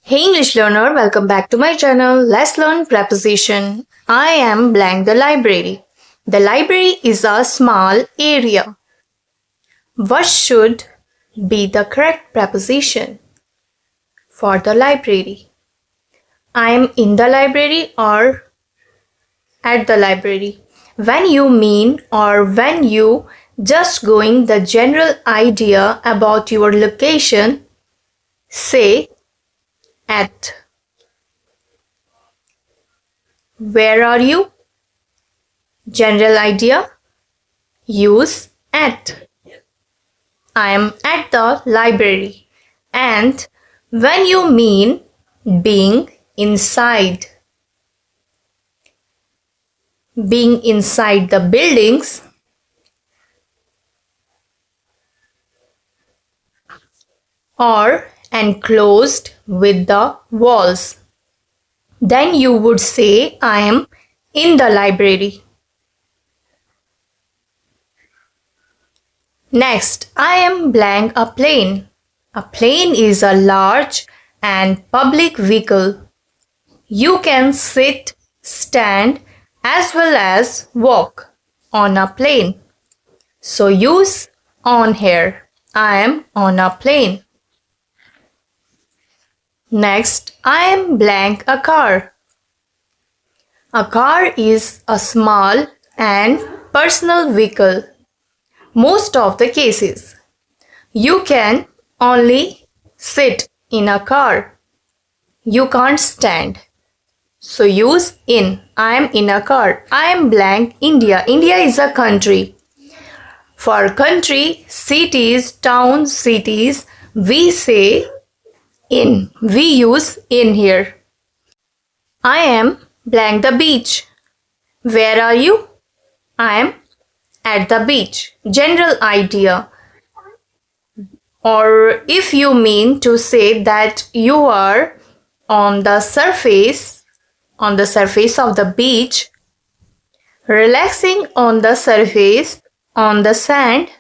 Hey English learner, welcome back to my channel. Let's learn preposition. I am blank the library. The library is a small area. What should be the correct preposition for the library? I am in the library or at the library. When you mean or when you just going the general idea about your location, say at. Where are you? General idea. Use at. I am at the library. And when you mean being inside. Being inside the buildings or enclosed with the walls. Then you would say, I am in the library. Next, I am blank a plane. A plane is a large and public vehicle. You can sit, stand, as well as walk on a plane. So use on here. I am on a plane. Next, I am blank a car. A car is a small and personal vehicle. Most of the cases, you can only sit in a car. You can't stand. So use in. I am in a car. I am blank India. India is a country. For country, cities, towns, cities, we say in. We use in here. I am blank the beach. Where are you? I am at the beach. General idea. Or if you mean to say that you are on the surface of the beach, relaxing on the surface, on the sand.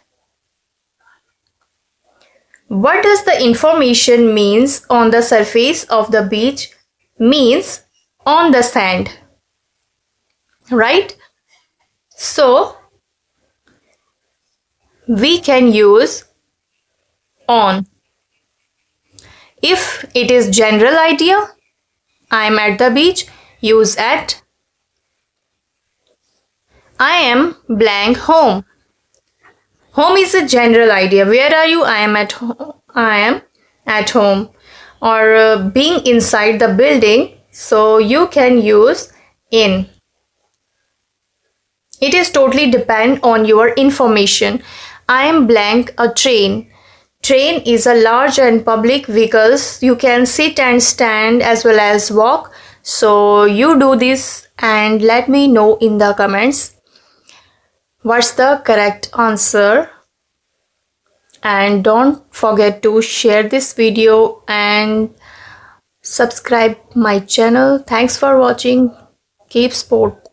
What does the information means on the surface of the beach? Means on the sand, right? So we can use on. If it is general idea, I am at the beach, use at. I am blank home. Home is a general idea. Where are you? I am at home. I am at home. Or being inside the building, so you can use in. It is totally depend on your information. I am blank a train. Train is a large and public vehicles. You can sit and stand as well as walk. So you do this and let me know in the comments what's the correct answer. And don't forget to share this video and subscribe my channel. Thanks for watching. Keep sport.